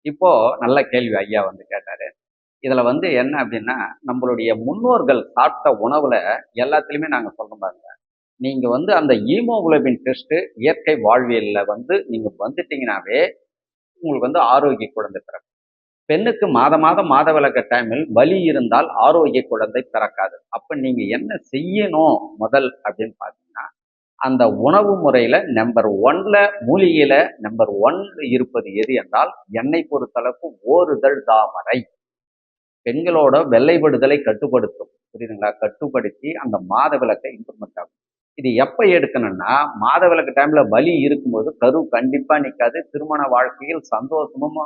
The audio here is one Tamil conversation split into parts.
இப்போ நல்ல கேள்வி ஐயா வந்து கேட்டாரு. இதுல வந்து என்ன அப்படின்னா, நம்மளுடைய முன்னோர்கள் சாப்பிட்ட உணவுல எல்லாத்துலயுமே நாங்க சொல்றோம் பாருங்க. நீங்க வந்து அந்த ஹீமோகுளோபின் டெஸ்ட் இயற்கை வாழ்வியல்ல வந்து நீங்க வந்துட்டீங்கன்னாவே, உங்களுக்கு வந்து ஆரோக்கிய குழந்தை பிறக்கும். பெண்ணுக்கு மாதம் மாதம் மாதவிலக்கு டைமில் வலி இருந்தால் ஆரோக்கிய குழந்தை பிறக்காது. அப்ப நீங்க என்ன செய்யணும் முதல் அப்படின்னு பார்த்தீங்கன்னா, அந்த உணவு முறையில நம்பர் 1ல மூலிகையில நம்பர் 1 இருப்பது எது என்றால், என்னை பொறுத்தளவுக்கு ஓரிதழ் தாமரை. பெண்களோட வெள்ளைப்படுதலை கட்டுப்படுத்தும். புரியுதுங்களா? கட்டுப்படுத்தி அந்த மாதவிலக்கை இம்ப்ரூவ்மெண்ட் ஆகும். இது எப்ப எடுக்கணும்னா, மாதவிலக்கு டைம்ல வலி இருக்கும்போது கரு கண்டிப்பா நிக்காது. திருமண வாழ்க்கையில் சந்தோஷமும்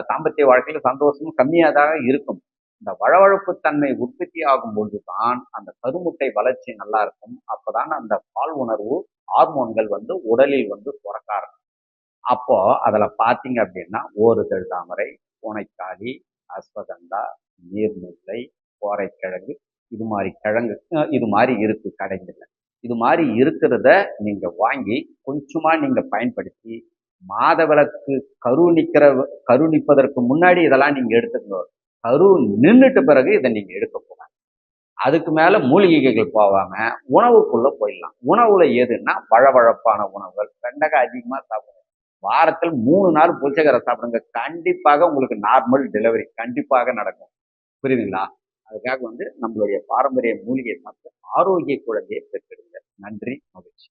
தாம்பத்திய வாழ்க்கையில சந்தோஷமும் கம்மியா தான் இருக்கும். இந்த வழவழப்பு தன்மை உற்பத்தி ஆகும்போது தான் அந்த கருமுட்டை வளர்ச்சி நல்லா இருக்கும். அப்பதான் அந்த பால் உணர்வு ஹார்மோன்கள் வந்து உடலில் வந்து சுரக்க ஆரம்பிக்கும். அப்போ அதுல பார்த்தீங்க அப்படின்னா, ஓரிதழ் தாமரை, பூனைக்காளி, அஸ்வகந்தா, நீர்முல்லை, கோரைக்கிழங்கு இது மாரி கிழங்கு இது மாரி இருக்கு கடைங்கள்ல. இது மாரி இருக்கிறத நீங்க வாங்கி கொஞ்சமா நீங்க பயன்படுத்தி, மாதவிலக்கு கரு நிக்கிற கரு நிப்பதற்கு முன்னாடி இதெல்லாம் நீங்க எடுத்துக்கணும். கரு நின்னுட்ட பிறகு இத நீங்க எடுக்கக்கூடாது. அதுக்கு மேல மூலிகைகள் போகாம உணவுக்குள்ள போயிடலாம். உணவுல எதுன்னா வழவழப்பான உணவுகள். வெண்டைக்காய் அதிகமா சாப்பிடுங்க. வாரத்தில் 3 நாள் புளிச்சக்கீரை சாப்பிடுங்க. கண்டிப்பாக உங்களுக்கு நார்மல் டெலிவரி கண்டிப்பாக நடக்கும். புரியுதுங்களா? அதுக்காக வந்து நம்மளுடைய பாரம்பரிய மூலிகை சாப்பிட்டு ஆரோக்கிய குழந்தையை பெற்றெடுங்க. நன்றி, மகிழ்ச்சி.